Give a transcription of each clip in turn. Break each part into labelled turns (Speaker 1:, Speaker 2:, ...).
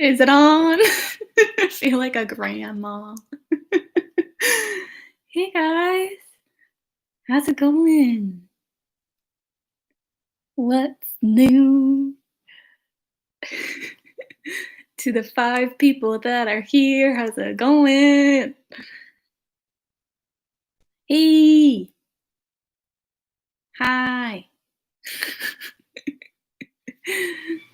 Speaker 1: Is it on? I feel like a grandma. Hey guys, how's it going? What's new? To the 5 people that are here, how's it going? Hey, hi.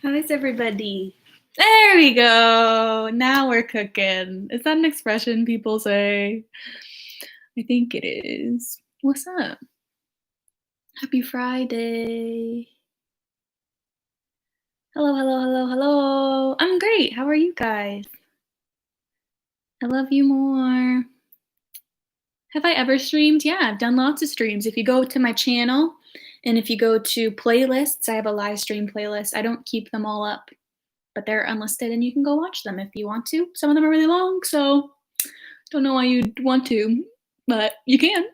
Speaker 1: How is everybody? There we go. Now we're cooking. Is that an expression people say? I think it is. What's up? Happy Friday. Hello, hello, hello, hello. I'm great. How are you guys? I love you more. Have I ever streamed? Yeah, I've done lots of streams. If you go to my channel and if you go to playlists, I have a live stream playlist. I don't keep them all up, but they're unlisted and you can go watch them if you want to. Some of them are really long, so don't know why you'd want to, but you can.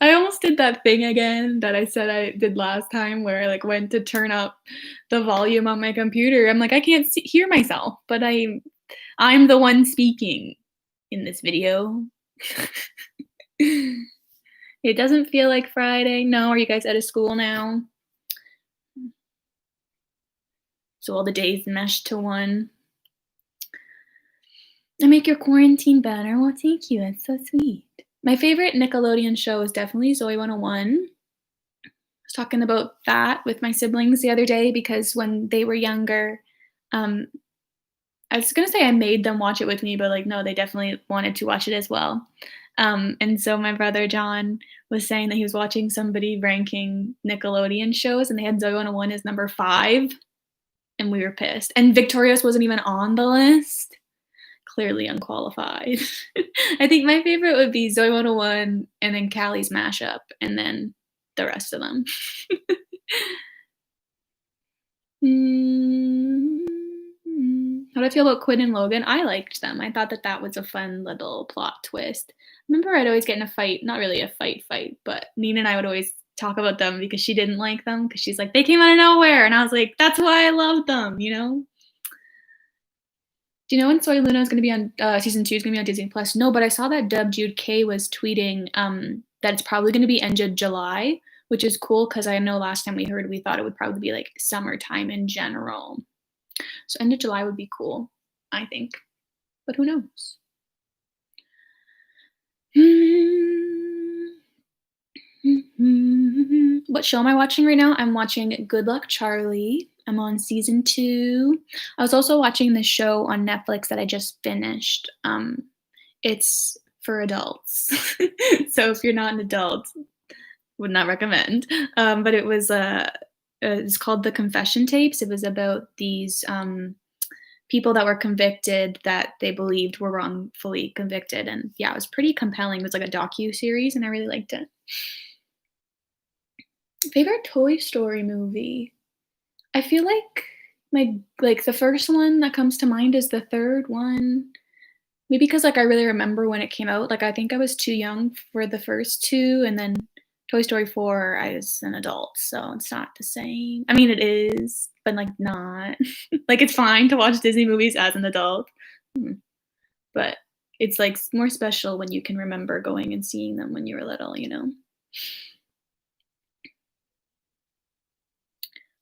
Speaker 1: I almost did that thing again that I said I did last time where I like went to turn up the volume on my computer. I'm like, I can't hear myself, but I'm the one speaking in this video. It doesn't feel like Friday. No, are you guys out of school now? So all the days meshed to one. I make your quarantine better. Well, thank you. That's so sweet. My favorite Nickelodeon show is definitely Zoe 101. I was talking about that with my siblings the other day because when they were younger, um, I was gonna say I made them watch it with me, but like, no, they definitely wanted to watch it as well. And so my brother John was saying that he was watching somebody ranking Nickelodeon shows, and they had Zoe 101 as number 5, and we were pissed. And Victorious wasn't even on the list. Clearly unqualified. I think my favorite would be Zoe 101 and then Callie's Mashup, and then the rest of them. How do I feel about Quinn and Logan? I liked them. I thought that that was a fun little plot twist. Remember, I'd always get in a fight, not really a fight, but Nina and I would always talk about them because she didn't like them because she's like, they came out of nowhere. And I was like, that's why I love them, you know? Do you know when Soy Luna is going to be on season 2 is going to be on Disney Plus? No, but I saw that Dub Jude K was tweeting that it's probably going to be end of July, which is cool because I know last time we heard we thought it would probably be like summertime in general. So end of July would be cool, I think, but who knows? What show am I watching right now? I'm watching Good Luck Charlie. I'm on season 2. I was also watching this show on Netflix that I just finished. It's for adults. So if you're not an adult, would not recommend. But it was it's called The Confession Tapes. It was about these people that were convicted that they believed were wrongfully convicted, and yeah, it was pretty compelling. It was like a docu-series, and I really liked it. Favorite Toy Story movie? I feel like the first one that comes to mind is the third one. Maybe because like I really remember when it came out. Like I think I was too young for the first two, and then Toy Story 4, I was an adult, so it's not the same. I mean, it is, but like not. Like it's fine to watch Disney movies as an adult, but it's like more special when you can remember going and seeing them when you were little, you know?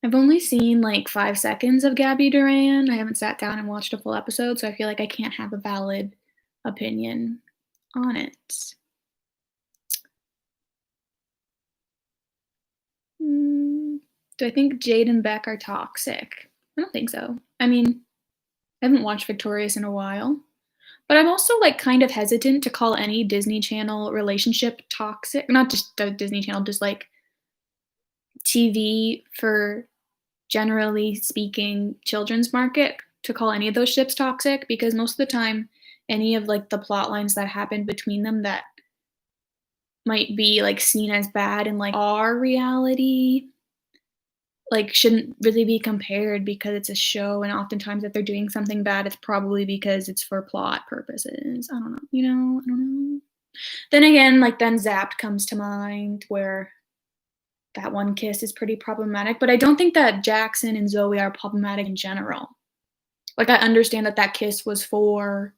Speaker 1: I've only seen like 5 seconds of Gabby Duran. I haven't sat down and watched a full episode, so I feel like I can't have a valid opinion on it. Do I think Jade and Beck are toxic? I don't think so. I mean, I haven't watched Victorious in a while, but I'm also like kind of hesitant to call any Disney Channel relationship toxic. Not just the Disney Channel, just like TV for generally speaking children's market to call any of those ships toxic because most of the time any of like the plot lines that happen between them that might be like seen as bad in like our reality like shouldn't really be compared because it's a show and oftentimes if they're doing something bad it's probably because it's for plot purposes. I don't know, you know, I don't know. Then again, like then Zapped comes to mind where that one kiss is pretty problematic, but I don't think that Jackson and Zoe are problematic in general. Like, I understand that that kiss was for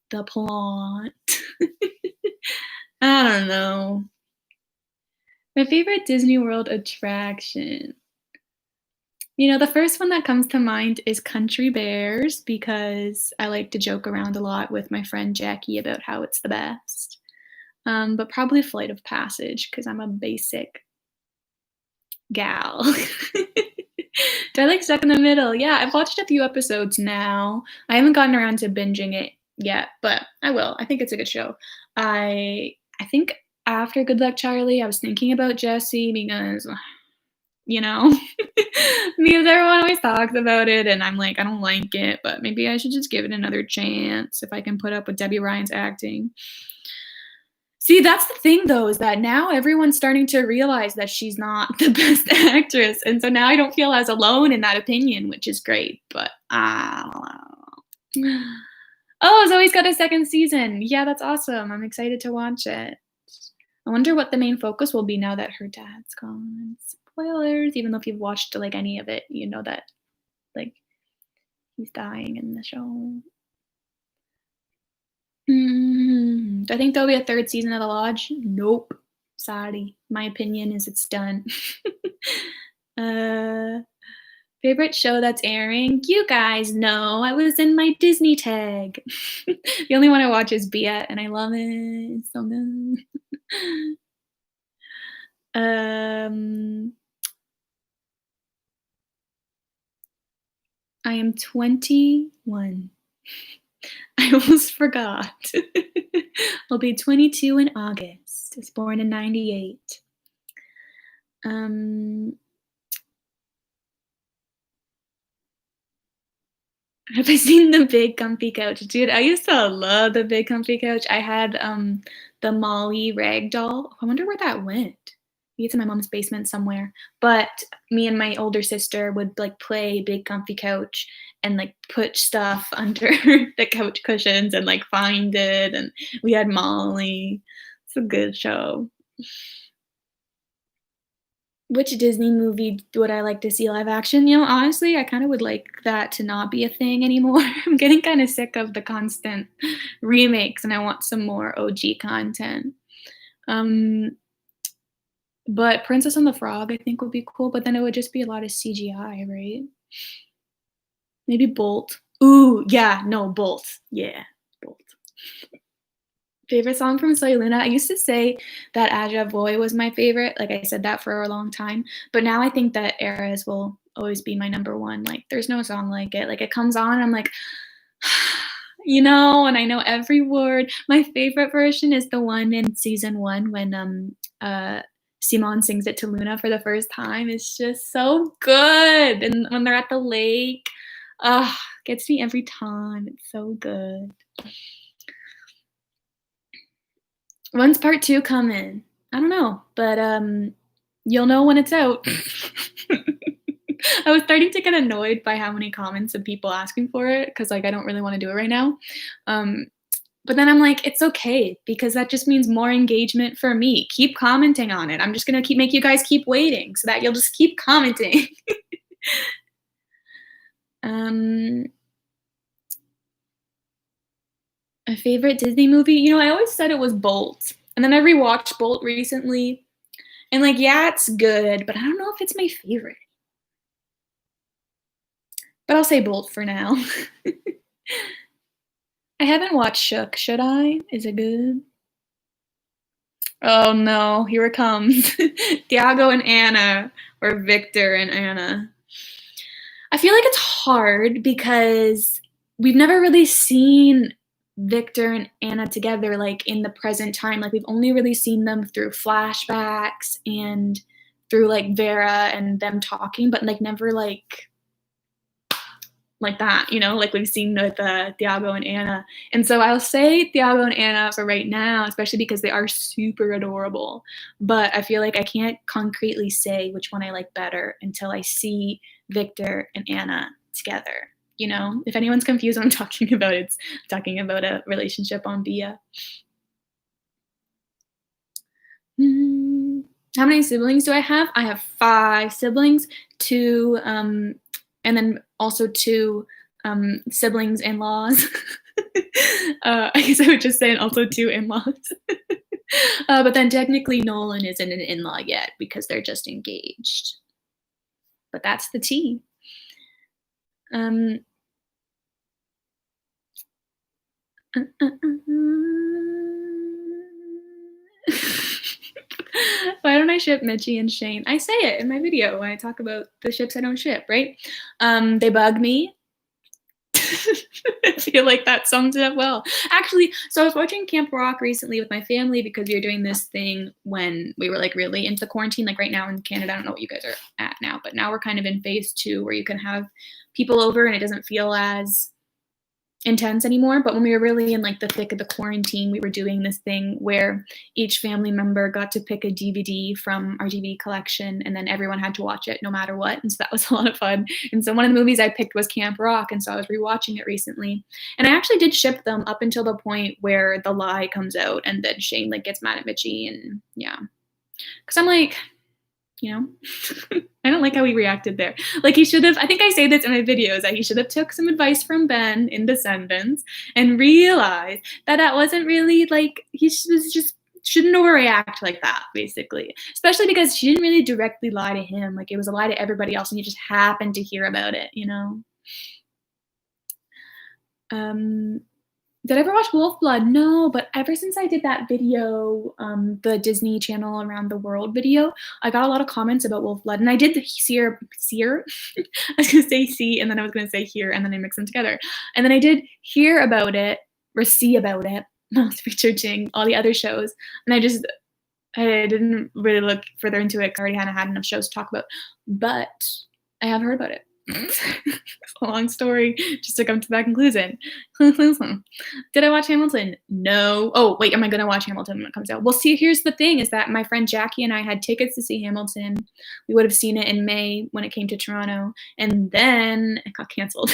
Speaker 1: the plot. I don't know. My favorite Disney World attraction. The first one that comes to mind is Country Bears because I like to joke around a lot with my friend Jackie about how it's the best. But probably Flight of Passage because I'm a basic gal. Do I like Stuck in the Middle? Yeah, I've watched a few episodes now. I haven't gotten around to binging it yet, but I will. I think it's a good show. I think after Good Luck Charlie, I was thinking about Jesse because you know, because everyone always talks about it, and I'm like, I don't like it, but maybe I should just give it another chance if I can put up with Debbie Ryan's acting. See, that's the thing though, is that now everyone's starting to realize that she's not the best actress, and so now I don't feel as alone in that opinion, which is great, but I don't know. Oh, Zoe's got a second season. Yeah, that's awesome. I'm excited to watch it. I wonder what the main focus will be now that her dad's gone. Spoilers, even though if you've watched like any of it, you know that like he's dying in the show. Do I think there'll be a third season of The Lodge? Nope. Sorry. My opinion is it's done. uh, favorite show that's airing? You guys know I was in my Disney tag. The only one I watch is Bia, and I love it. It's so good. um, I am 21. I almost forgot. I'll be 22 in August. I was born in 98. Um, have I seen The Big Comfy Couch? Dude, I used to love The Big Comfy Couch. I had the Molly rag doll. I wonder where that went. Maybe it's in my mom's basement somewhere. But me and my older sister would like play Big Comfy Couch and like put stuff under the couch cushions and like find it. And we had Molly. It's a good show. Which Disney movie would I like to see live action? Honestly, I kinda would like that to not be a thing anymore. I'm getting kinda sick of the constant remakes, and I want some more OG content. Um, but Princess and the Frog, I think, would be cool, but then it would just be a lot of CGI, right? Maybe Bolt. Ooh, yeah, no, Bolt. Yeah, Bolt. Favorite song from Soy Luna? I used to say that Aja Voy was my favorite, like, I said that for a long time, but now I think that Eras will always be my number 1, like, there's no song like it, like, it comes on, I'm like, and I know every word. My favorite version is the one in season 1 when, Simon sings it to Luna for the first time, it's just so good, and when they're at the lake, gets me every time, it's so good. When's part 2 coming? I don't know, but, you'll know when it's out. I was starting to get annoyed by how many comments of people asking for it because, like, I don't really wanna do it right now. Um, but then I'm like, "It's okay because that just means more engagement for me. Keep commenting on it. I'm just gonna keep make you guys keep waiting so that you'll just keep commenting." Um, a favorite Disney movie? I always said it was Bolt, and then I rewatched Bolt recently, and, like, yeah, it's good, but I don't know if it's my favorite. But I'll say Bolt for now. I haven't watched Shook, should I? Is it good? Oh no, here it comes. Tiago and Anna, or Victor and Anna. I feel like it's hard because we've never really seen Victor and Anna together, like, in the present time. Like, we've only really seen them through flashbacks and through, like, Vera and them talking, but, like, never, like that, like we've seen with Thiago and Anna. And so I'll say Thiago and Anna for right now, especially because they are super adorable. But I feel like I can't concretely say which one I like better until I see Victor and Anna together. If anyone's confused what I'm talking about, it's talking about a relationship on Bia. Mm. How many siblings do I have? I have 5 siblings, 2, and then also 2, siblings in-laws. I guess I would just say and also 2 in-laws. But then technically Nolan isn't an in-law yet because they're just engaged. But that's the tea. Um, uh, uh, uh, uh. Why don't I ship Mitchie and Shane? I say it in my video when I talk about the ships I don't ship, right? They bug me. I feel like that sums it up well. Actually, so I was watching Camp Rock recently with my family because we were doing this thing when we were like really into quarantine. Like right now in Canada, I don't know what you guys are at now, but now we're kind of in phase 2 where you can have people over and it doesn't feel as intense anymore. But when we were really in like the thick of the quarantine, we were doing this thing where each family member got to pick a DVD from our DVD collection and then everyone had to watch it no matter what. And so that was a lot of fun. And so one of the movies I picked was Camp Rock. And so I was rewatching it recently. And I actually did ship them up until the point where the lie comes out and then Shane like gets mad at Mitchie and yeah. Cause I'm like, you know, I don't like how he reacted there. Like he should have, I think I say this in my videos, that he should have took some advice from Ben in Descendants and realized that that wasn't really like, was just shouldn't overreact like that, basically. Especially because she didn't really directly lie to him. Like it was a lie to everybody else and he just happened to hear about it, you know? Did I ever watch Wolf Blood? No, but ever since I did that video, the Disney Channel Around the World video, I got a lot of comments about Wolf Blood, and I did seer. I was gonna say see, and then I was gonna say hear, and then I mixed them together. And then I did hear about it or see about it. I was researching all the other shows, and I didn't really look further into it because I already had enough shows to talk about. But I have heard about it. It's a long story just to come to that conclusion. Did I watch Hamilton? No. Oh, wait, am I going to watch Hamilton when it comes out? Well, see, here's the thing is that my friend Jackie and I had tickets to see Hamilton. We would have seen it in May when it came to Toronto, and then it got canceled.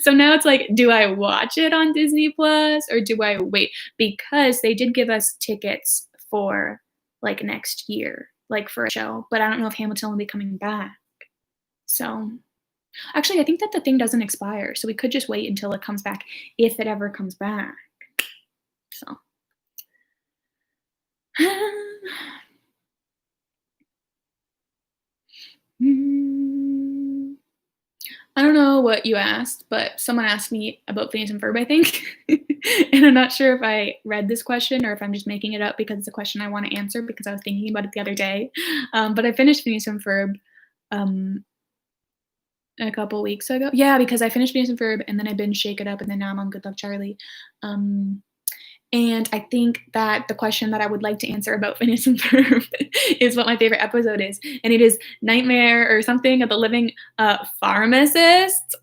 Speaker 1: So now it's like, do I watch it on Disney Plus or do I wait? Because they did give us tickets for like next year, like for a show, but I don't know if Hamilton will be coming back. So actually, I think that the thing doesn't expire, so we could just wait until it comes back, if it ever comes back. So. I don't know what you asked, but someone asked me about Phineas and Ferb, I think. And I'm not sure if I read this question or if I'm just making it up because it's a question I want to answer because I was thinking about it the other day. But I finished Phineas and Ferb a couple weeks ago. Yeah, because I finished Phineas and Ferb and then I binged Shake It Up and then now I'm on Good Luck Charlie. And I think that the question that I would like to answer about Phineas and Ferb is what my favorite episode is. And it is Nightmare or something of the Living Pharmacist.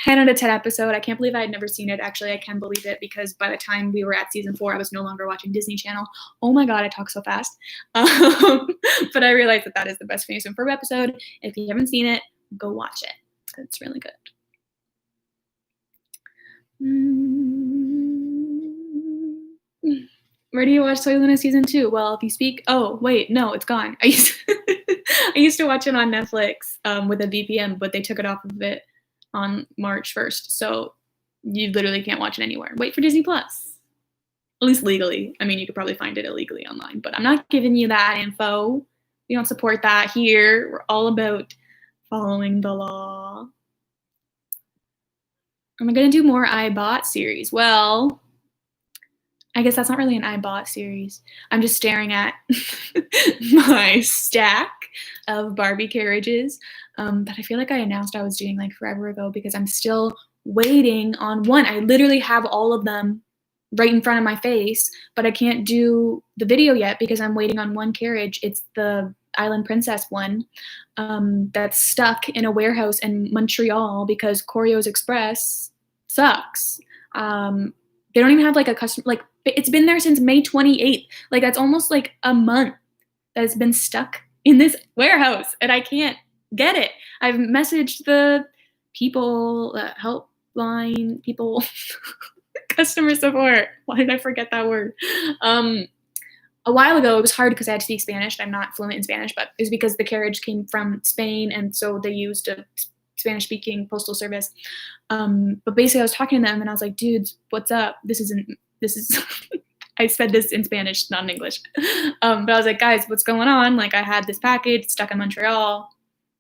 Speaker 1: 10 out of 10 episode. I can't believe I had never seen it. Actually, I can believe it because by the time we were at season 4, I was no longer watching Disney Channel. Oh my God, I talk so fast. But I realized that that is the best Phineas and Ferb episode. If you haven't seen it, go watch it. It's really good. Where do you watch Soy Luna season 2? Well, if you speak, oh wait, no, it's gone. I used to watch it on Netflix with a VPN, but they took it off of it on March 1st, so you literally can't watch it anywhere. Wait for Disney Plus, at least legally. I mean, you could probably find it illegally online, but I'm not giving you that info. We don't support that here. We're all about following the law. Am I gonna do more iBot series? Well, I guess that's not really an iBot series. I'm just staring at my stack of Barbie carriages that I feel like I announced I was doing like forever ago because I'm still waiting on one. I literally have all of them right in front of my face, but I can't do the video yet because I'm waiting on one carriage. It's the Island Princess one that's stuck in a warehouse in Montreal because Corio's Express sucks. They don't even have like a customer, like it's been there since May 28th. Like that's almost like a month that it's been stuck in this warehouse and I can't get it. I've messaged the people, helpline people, customer support. Why did I forget that word? a while ago, it was hard because I had to speak Spanish. I'm not fluent in Spanish, but it's because the carriage came from Spain, and so they used a Spanish-speaking postal service. But basically, I was talking to them, and I was like, "Dudes, what's up? This isn't. This is." I said this in Spanish, not in English. But I was like, "Guys, what's going on? Like, I had this package stuck in Montreal.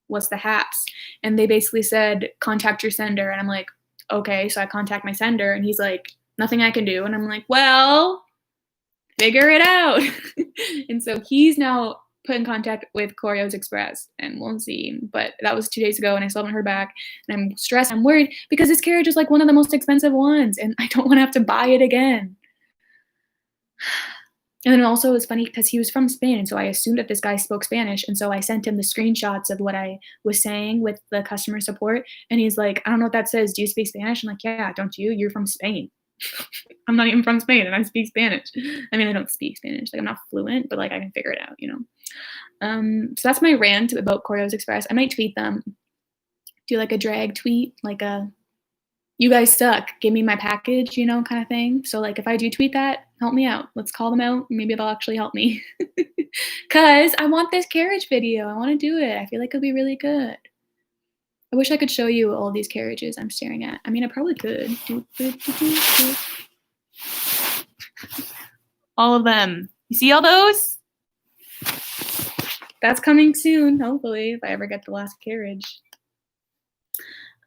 Speaker 1: What's the haps?" And they basically said, "Contact your sender." And I'm like, "Okay." So I contact my sender, and he's like, "Nothing I can do." And I'm like, "Well, figure it out." And so he's now put in contact with Corio's Express, and we'll see. But that was 2 days ago, and I still haven't heard back. And I'm stressed. I'm worried because this carriage is like one of the most expensive ones, and I don't want to have to buy it again. And then also it was funny because he was from Spain, and so I assumed that this guy spoke Spanish, and so I sent him the screenshots of what I was saying with the customer support, and he's like, "I don't know what that says. Do you speak Spanish?" I'm like, "Yeah, don't you? You're from Spain." I'm not even from Spain, and I speak Spanish. I mean, I don't speak Spanish, like, I'm not fluent, but, like, I can figure it out, you know? So that's my rant about Corio's Express. I might tweet them, do, like, a drag tweet, like a "You guys suck, give me my package," you know, kinda thing. So, like, if I do tweet that, help me out. Let's call them out, maybe they'll actually help me. 'Cause I want this carriage video, I wanna do it, I feel like it'll be really good. I wish I could show you all these carriages I'm staring at. I mean, I probably could. All of them. You see all those? That's coming soon, hopefully, if I ever get the last carriage.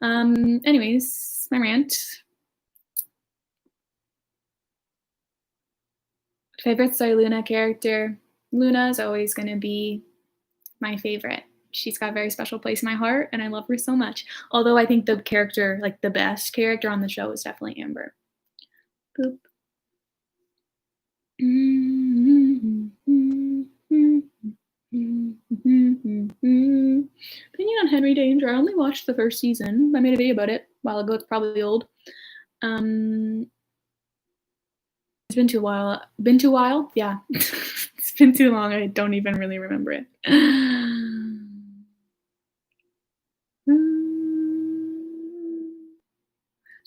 Speaker 1: Anyways, my rant. Favorite Soy Luna character. Luna is always gonna be my favorite. She's got a very special place in my heart, and I love her so much. Although I think the character, like the best character on the show, is definitely Amber. Boop. Opinion on Henry Danger. I only watched the first season. I made a video about it a while ago. It's probably old. Um, it's been too while. Been too while? Yeah. It's been too long. I don't even really remember it.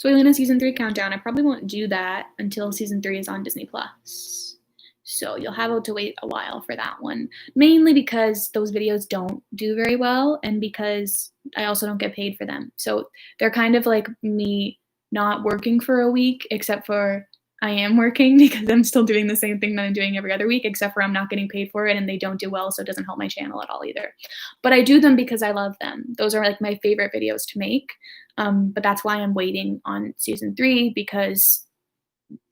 Speaker 1: Soylena season 3 countdown. I probably won't do that until season 3 is on Disney Plus. So you'll have to wait a while for that one. Mainly because those videos don't do very well, and because I also don't get paid for them. So they're kind of like me not working for a week, except for I am working because I'm still doing the same thing that I'm doing every other week, except for I'm not getting paid for it, and they don't do well, so it doesn't help my channel at all either. But I do them because I love them. Those are like my favorite videos to make. But that's why I'm waiting on season 3 because,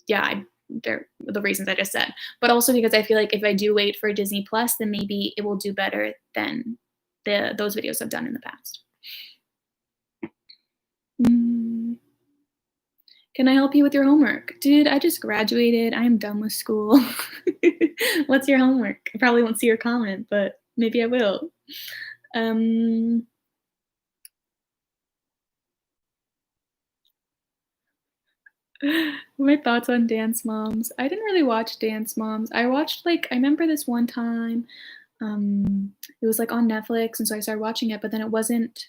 Speaker 1: yeah, they're the reasons I just said. But also because I feel like if I do wait for Disney Plus, then maybe it will do better than those videos I've done in the past. Mm. Can I help you with your homework? Dude, I just graduated. I am done with school. What's your homework? I probably won't see your comment, but maybe I will. Um, my thoughts on Dance Moms. I didn't really watch Dance Moms. I watched like I remember this one time, it was like on Netflix, and so I started watching it, but then it wasn't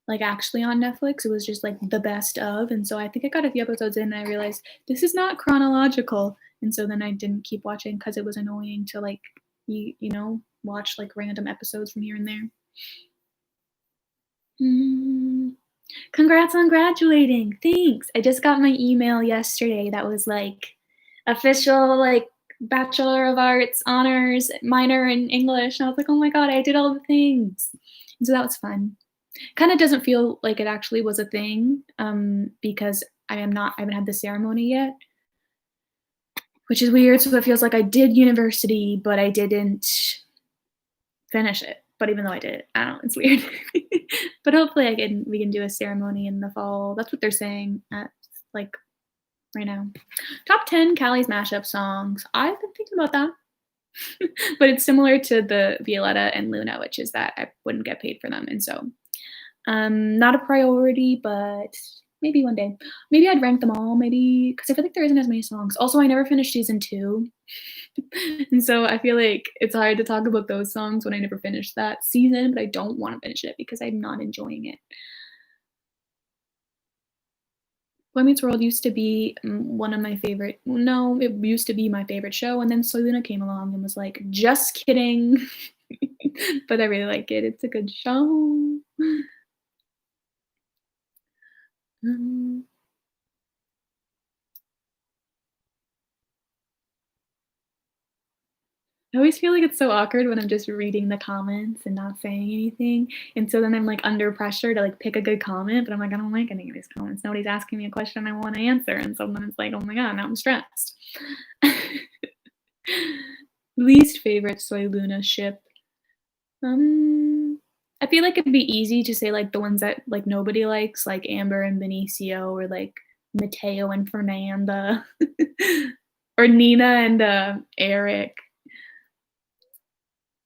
Speaker 1: like actually on Netflix. It was just like the best of, and so I think I got a few episodes in, and I realized this is not chronological, and so then I didn't keep watching because it was annoying to like you know watch like random episodes from here and there. Mm. Congrats on graduating. Thanks. I just got my email yesterday that was like official, like Bachelor of Arts honors minor in English. And I was like, oh my God, I did all the things. And so that was fun. Kind of doesn't feel like it actually was a thing because I haven't had the ceremony yet, which is weird. So it feels like I did university, but I didn't finish it. But even though I did it, I don't know, it's weird. But hopefully we can do a ceremony in the fall. That's what they're saying at like right now. Top 10 Callie's mashup songs. I've been thinking about that. But it's similar to the Violetta and Luna, which is that I wouldn't get paid for them. And so not a priority, but maybe one day. Maybe I'd rank them all, maybe because I feel like there isn't as many songs. Also, I never finished season 2. And so I feel like it's hard to talk about those songs when I never finished that season, but I don't want to finish it because I'm not enjoying it. Boy Meets World used to be, one of my favorite no, it used to be my favorite show, and then Selena came along and was like, "Just kidding." But I really like it, it's a good show. Um, I always feel like it's so awkward when I'm just reading the comments and not saying anything, and so then I'm, like, under pressure to, like, pick a good comment, but I'm like, "I don't like any of these comments. Nobody's asking me a question I wanna answer," and so then it's like, "Oh my god, now I'm stressed." Least favorite Soy Luna ship? I feel like it'd be easy to say, like, the ones that, like, nobody likes, like Amber and Benicio or, like, Mateo and Fernanda or Nina and, Eric.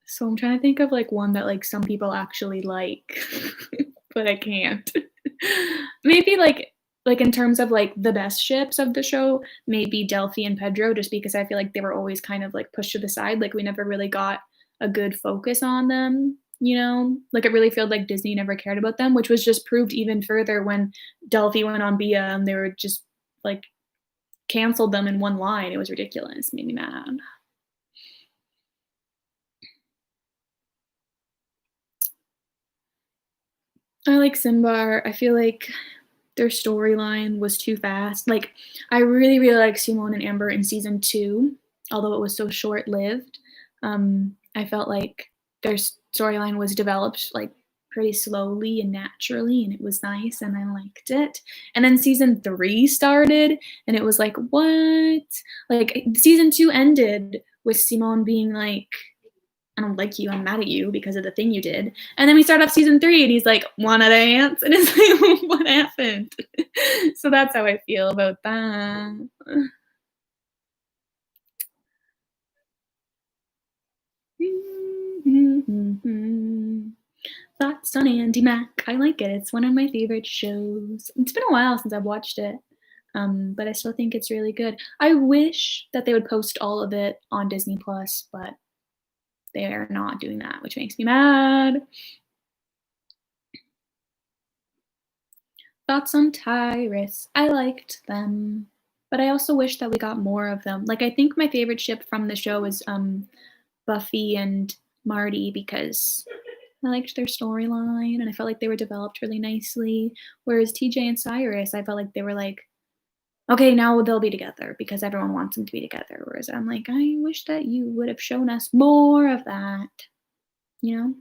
Speaker 1: So I'm trying to think of, like, one that, like, some people actually like, but I can't. Maybe, in terms of, like, the best ships of the show, maybe Delphi and Pedro, just because I feel like they were always kind of, like, pushed to the side, like, we never really got a good focus on them, you know? Like, it really felt like Disney never cared about them, which was just proved even further when Delphi went on Bia and they were just, like, canceled them in one line. It was ridiculous, made me mad. I like Simbar. I feel like their storyline was too fast. Like, I really, really like Simone and Amber in season 2, although it was so short-lived. I felt like their storyline was developed, like, pretty slowly and naturally, and it was nice, and I liked it. And then season 3 started, and it was like, "What?" Like, season 2 ended with Simone being like, "I don't like you, I'm mad at you because of the thing you did." And then we start off season 3 and he's like, "Wanna dance?" And it's like, "What happened?" So that's how I feel about that. Thoughts on Andy Mack. I like it. It's one of my favorite shows. It's been a while since I've watched it, but I still think it's really good. I wish that they would post all of it on Disney Plus, but they're not doing that, which makes me mad. Thoughts on Tyrus. I liked them, but I also wish that we got more of them. Like, I think my favorite ship from the show is, Buffy and Marty because I liked their storyline, and I felt like they were developed really nicely, whereas TJ and Cyrus, I felt like they were like, "Okay, now they'll be together because everyone wants them to be together," whereas I'm like, "I wish that you would have shown us more of that," you know?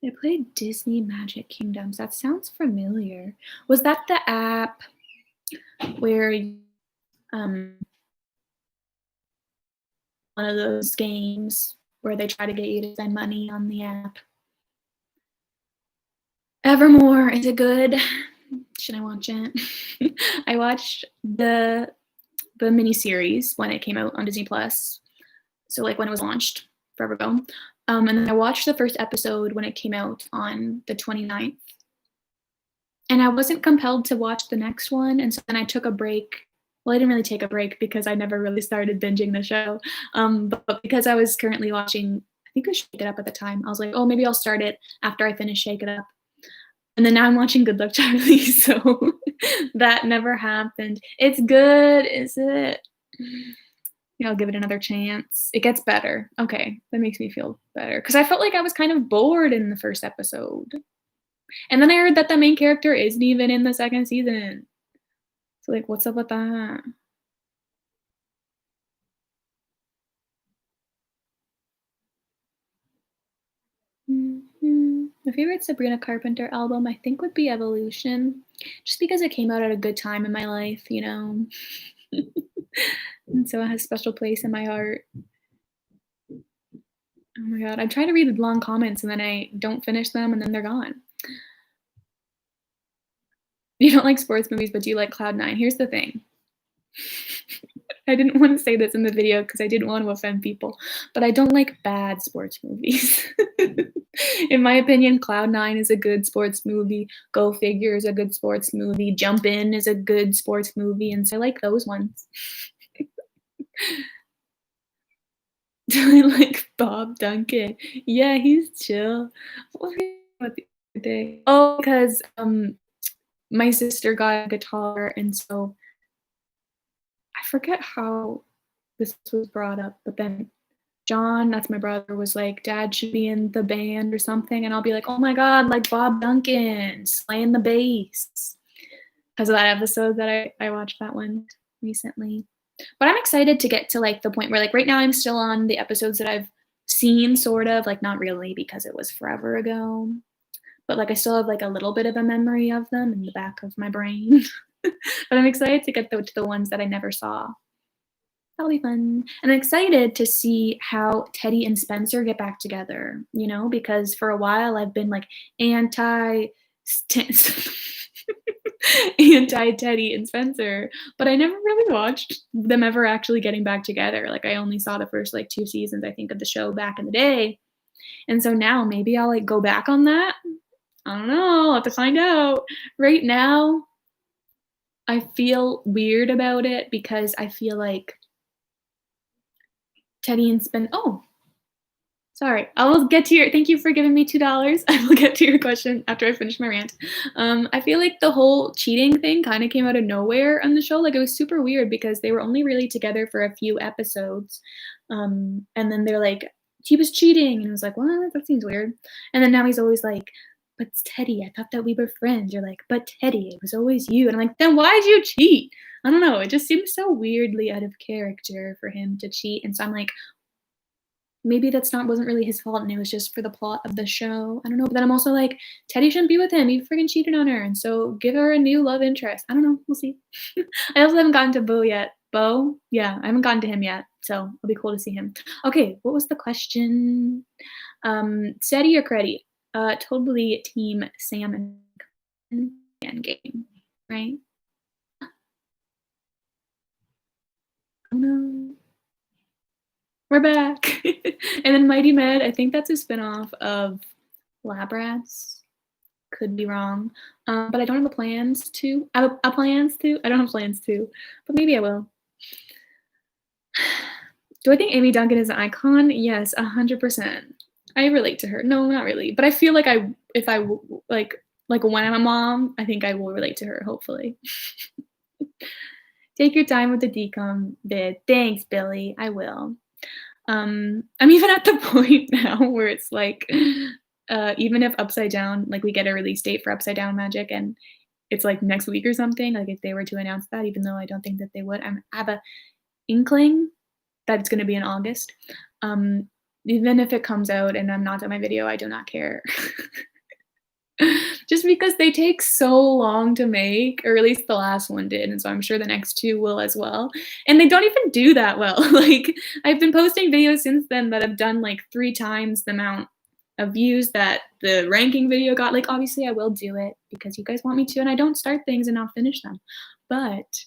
Speaker 1: I played Disney Magic Kingdoms. That sounds familiar. Was that the app where um, one of those games where they try to get you to spend money on the app? Evermore, is it good? Should I watch it? I watched the miniseries when it came out on Disney Plus, so, like, when it was launched forever ago, and then I watched the first episode when it came out on the 29th, and I wasn't compelled to watch the next one, and so then I took a break. Well, I didn't really take a break because I never really started binging the show, but because I was currently watching I think it was Shake It Up at the time, I was like, "Oh, maybe I'll start it after I finish Shake It Up." And then now I'm watching Good Luck Charlie, so that never happened. It's good, is it? Yeah, I'll give it another chance. It gets better. Okay, that makes me feel better because I felt like I was kind of bored in the first episode. And then I heard that the main character isn't even in the second season. So, like, what's up with that? My favorite Sabrina Carpenter album, I think, would be Evolution, just because it came out at a good time in my life, you know? And so it has a special place in my heart. Oh my god, I try to read long comments and then I don't finish them and then they're gone. You don't like sports movies, but do you like Cloud Nine? Here's the thing. I didn't want to say this in the video because I didn't want to offend people, but I don't like bad sports movies. In my opinion, Cloud Nine is a good sports movie. Go Figure is a good sports movie. Jump In is a good sports movie, and so I like those ones. Do I like Bob Duncan? Yeah, he's chill. What Day. Oh, because, my sister got a guitar, and so I forget how this was brought up, but then John, that's my brother, was like, "Dad should be in the band or something," and I'll be like, "Oh my god, like Bob Duncan, slaying the bass." 'Cause of that episode that I watched that one recently. But I'm excited to get to, like, the point where, like, right now I'm still on the episodes that I've seen sort of, like, not really because it was forever ago, but, like, I still have, like, a little bit of a memory of them in the back of my brain. But I'm excited to get to the ones that I never saw. That'll be fun. And I'm excited to see how Teddy and Spencer get back together, you know, because for a while I've been like anti anti Teddy and Spencer, but I never really watched them ever actually getting back together. Like I only saw the first like 2 seasons I think of the show back in the day. And so now maybe I'll like go back on that. I don't know, I'll have to find out. Right now, I feel weird about it because I feel like Teddy and Spen oh, sorry. I will get to your thank you for giving me $2. I will get to your question after I finish my rant. I feel like the whole cheating thing kinda came out of nowhere on the show, like, it was super weird because they were only really together for a few episodes, and then they're like, "He was cheating," and I was like, "What? That seems weird." And then now he's always like, "But it's Teddy, I thought that we were friends." You're like, "But Teddy, it was always you." And I'm like, "Then why'd you cheat?" I don't know, it just seems so weirdly out of character for him to cheat, and so I'm like, maybe that's not wasn't really his fault and it was just for the plot of the show. I don't know, but then I'm also like, Teddy shouldn't be with him. He freaking cheated on her, and so give her a new love interest. I don't know. We'll see. I also haven't gotten to Bo yet. Bo? Yeah, I haven't gotten to him yet, so it'll be cool to see him. Okay, what was the question? Steady or Creddy? Totally team Sam and Endgame, right? Oh no. We're back. And then Mighty Med, I think that's a spinoff of Lab Rats. Could be wrong. But I don't have a plans to. I have a plans to. I don't have plans to, but maybe I will. Do I think Amy Duncan is an icon? Yes, 100%. I relate to her. No, not really, but I feel like I if I like when I'm a mom, I think I will relate to her, hopefully. Take your time with the decom bid. Thanks, Billy. I will. I'm even at the point now where it's like, even if Upside Down, like we get a release date for Upside Down Magic and it's like next week or something, like if they were to announce that, even though I don't think that they would, I have a inkling that it's going to be in August. Um, Even if it comes out and I'm not on my video, I do not care. Just because they take so long to make, or at least the last one did, and so I'm sure the next 2 will as well, and they don't even do that well, like, I've been posting videos since then that have done, like, 3 times the amount of views that the ranking video got, like, obviously, I will do it because you guys want me to, and I don't start things and not finish them, but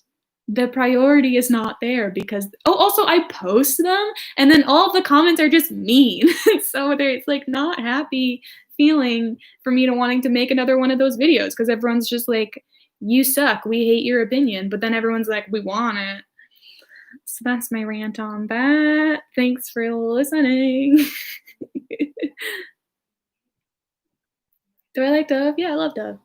Speaker 1: the priority is not there because oh, also, I post them, and then all of the comments are just mean, so it's, like, not happy feeling for me to wanting to make another one of those videos because everyone's just like, "You suck. We hate your opinion." But then everyone's like, "We want it." So that's my rant on that. Thanks for listening. Do I like Dove? Yeah, I love Dove.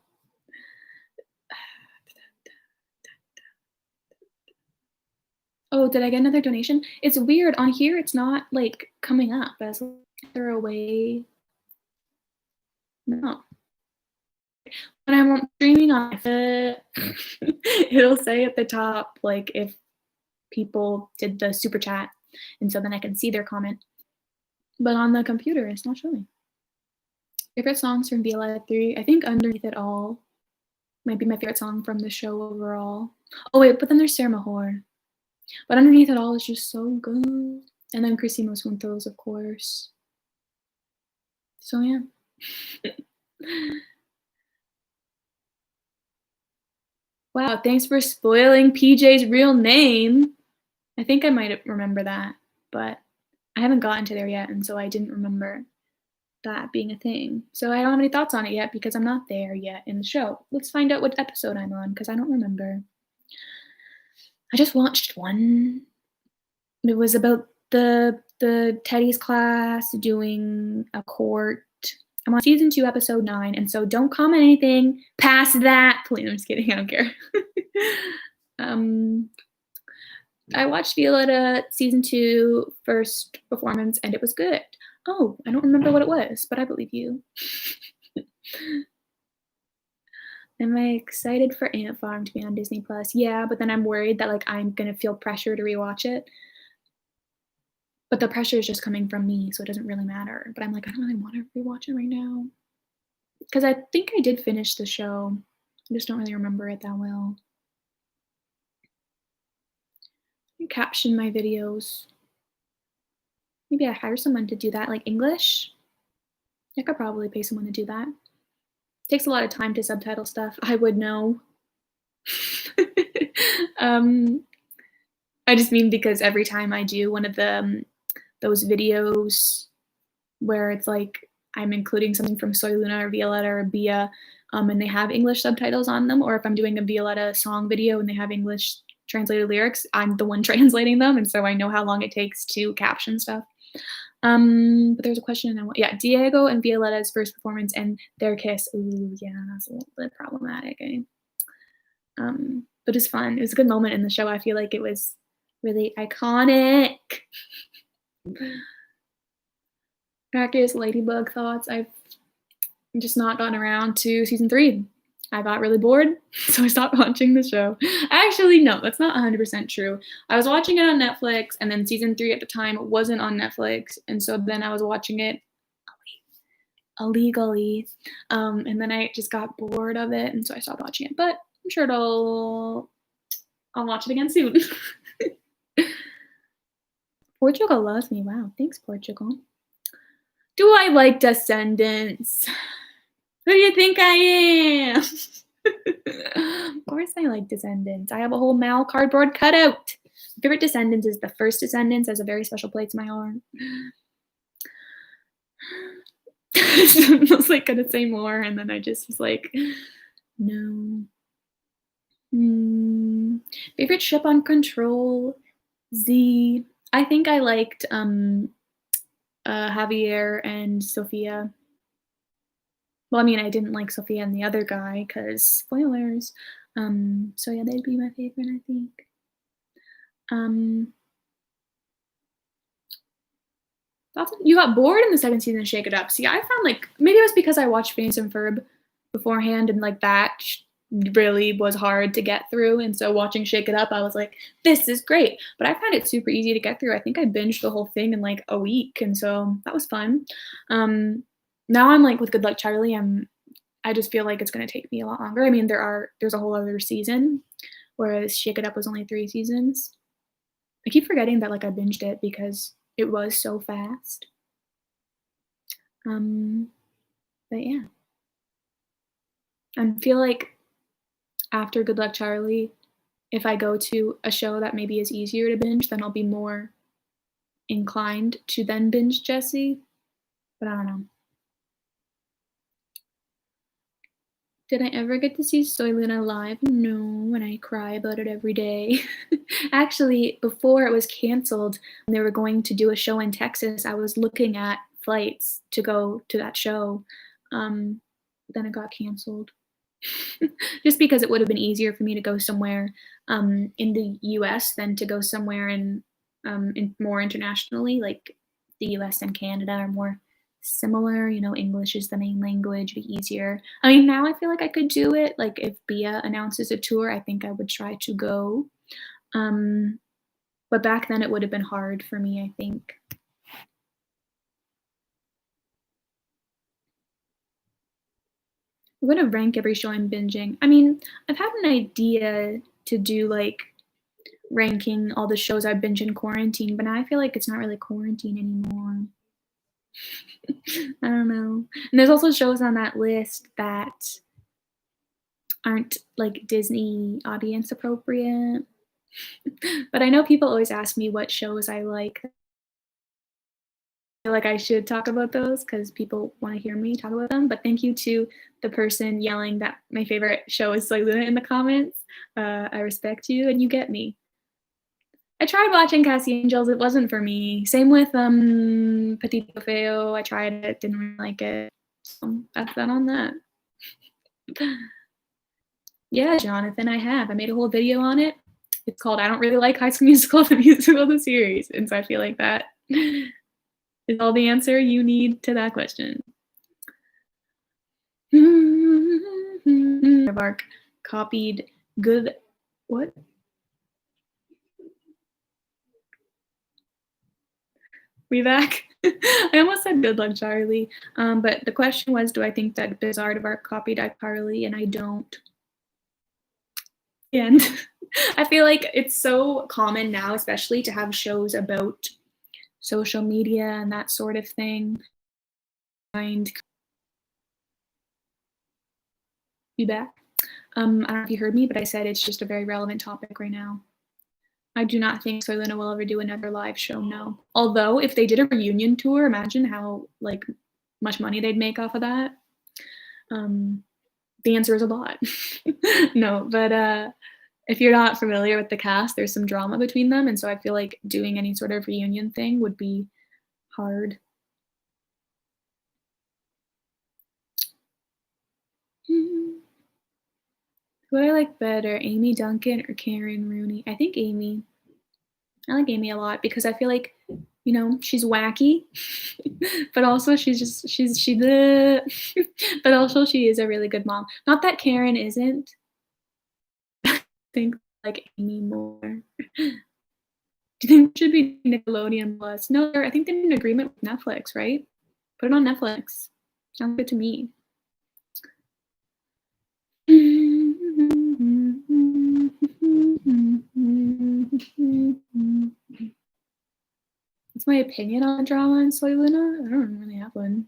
Speaker 1: Oh, did I get another donation? It's weird. On here, it's not like coming up as they're away. No. When I'm streaming on it, it'll say at the top, like, if people did the super chat, and so then I can see their comment. But on the computer, it's not showing. Favorite songs from Be Alive 3? I think Underneath It All might be my favorite song from the show overall. Oh wait, but then there's Sarah Mahor. But Underneath It All is just so good. And then Crecimos Juntos, of course. So yeah. Wow, thanks for spoiling PJ's real name. I think I might remember that, but I haven't gotten to there yet, and so I didn't remember that being a thing. So I don't have any thoughts on it yet because I'm not there yet in the show. Let's find out what episode I'm on because I don't remember. I just watched one. It was about the Teddy's class doing a court I'm on season 2, episode 9, and so don't comment anything past that, please. I'm just kidding, I don't care. Um, I watched Violetta season 2 first performance, and it was good. Oh, I don't remember what it was, but I believe you. Am I excited for Ant Farm to be on Disney Plus? Yeah, but then I'm worried that, like, I'm gonna feel pressure to rewatch it. But the pressure is just coming from me, so it doesn't really matter. But I'm like, I don't really wanna rewatch it right now. Because I think I did finish the show. I just don't really remember it that well. I caption my videos. Maybe I hire someone to do that, like English. I could probably pay someone to do that. Takes a lot of time to subtitle stuff. I would know. um, I just mean because every time I do one of the those videos where it's like I'm including something from Soy Luna or Violetta or Bia, and they have English subtitles on them, or if I'm doing a Violetta song video and they have English translated lyrics, I'm the one translating them, and so I know how long it takes to caption stuff. But there's a question, and yeah, Diego and Violetta's first performance and their kiss. Ooh, yeah, that's a little bit problematic. But it's fun. It was a good moment in the show. I feel like it was really iconic. Practice Ladybug thoughts. I've just not gotten around to season 3. I got really bored, so I stopped watching the show. Actually, no, that's not 100% true. I was watching it on Netflix, and then season 3 at the time wasn't on Netflix, and so then I was watching it illegally, and then I just got bored of it, and so I stopped watching it. But I'm sure I'll watch it again soon. Portugal loves me. Wow, thanks, Portugal. Do I like Descendants? Who do you think I am? Of course I like Descendants. I have a whole Mal cardboard cutout. My favorite Descendants is the first Descendants, has a very special place in my heart. I was like gonna say more, and then I just was like, no. Favorite ship on Control? Z. I think I liked Javier and Sophia. Well, I mean, I didn't like Sophia and the other guy because spoilers. So yeah, they'd be my favorite, I think. Um, you got bored in the second season of Shake It Up. See, I found like maybe it was because I watched Phineas and Ferb beforehand, and like that really was hard to get through. And so watching Shake It Up, I was like, this is great. But I found it super easy to get through. I think I binged the whole thing in like a week, and so that was fun. Now I'm like with Good Luck Charlie. I just feel like it's gonna take me a lot longer. I mean, there's a whole other season, whereas Shake It Up was only 3 seasons. I keep forgetting that like I binged it because it was so fast. Um, but yeah. I feel like after Good Luck Charlie, if I go to a show that maybe is easier to binge, then I'll be more inclined to then binge Jessie. But I don't know. Did I ever get to see Soy Luna live? No, and I cry about it every day. Actually, before it was canceled, when they were going to do a show in Texas, I was looking at flights to go to that show. Then it got canceled. Just because it would have been easier for me to go somewhere in the US than to go somewhere in more internationally, like the US and Canada are more similar. You know, English is the main language, be easier. I mean, now I feel like I could do it. Like if Bia announces a tour, I think I would try to go. But back then it would have been hard for me, I think. I'm gonna rank every show I'm binging. I mean, I've had an idea to do like ranking all the shows I binge in quarantine, but now I feel like it's not really quarantine anymore. I don't know. And there's also shows on that list that aren't like Disney audience appropriate. But I know people always ask me what shows I like. I feel like I should talk about those because people want to hear me talk about them. But thank you to the person yelling that my favorite show is Soy Luna in the comments. I respect you and you get me. I tried watching Cassie Angels, it wasn't for me. Same with Patito Feo, I tried it, didn't really like it. So that's that on that. Yeah, Jonathan, I have. I made a whole video on it. It's called I Don't Really Like High School Musical, the musical, the series, and so I feel like that is all the answer you need to that question. Bark copied good what? We back? I almost said good luck, Charlie. But the question was, do I think that Bizarre of Art copied iCarly? And I don't. And I feel like it's so common now, especially to have shows about social media and that sort of thing. Mind you back? I don't know if you heard me, but I said it's just a very relevant topic right now. I do not think Soy Luna will ever do another live show, no. Although if they did a reunion tour, imagine how like much money they'd make off of that. The answer is a lot. No, but if you're not familiar with the cast, there's some drama between them, and so I feel like doing any sort of reunion thing would be hard. Who do I like better, Amy Duncan or Karen Rooney? I think Amy. I like Amy a lot because I feel like, you know, she's wacky, but also she the, but also she is a really good mom. Not that Karen isn't. I think like Amy more. Do you think it should be Nickelodeon Plus? No, I think they're in agreement with Netflix, right? Put it on Netflix. Sounds good to me. What's my opinion on drama in Soy Luna? I don't really have one.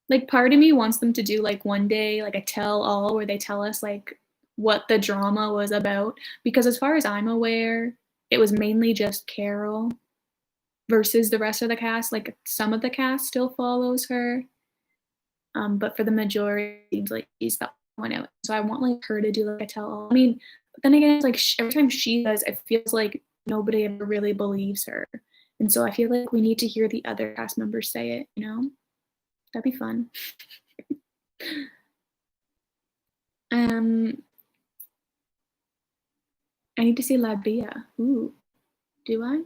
Speaker 1: Like part of me wants them to do like one day like a tell all where they tell us like what the drama was about, because as far as I'm aware, it was mainly just Carol versus the rest of the cast. Like some of the cast still follows her, but for the majority, it seems like she's the one out. So I want like her to do like a tell all. I mean, but then again, it's like every time she does, it feels like nobody ever really believes her, and so I feel like we need to hear the other cast members say it. You know, that'd be fun. Um, I need to see La Bia. Ooh, do I?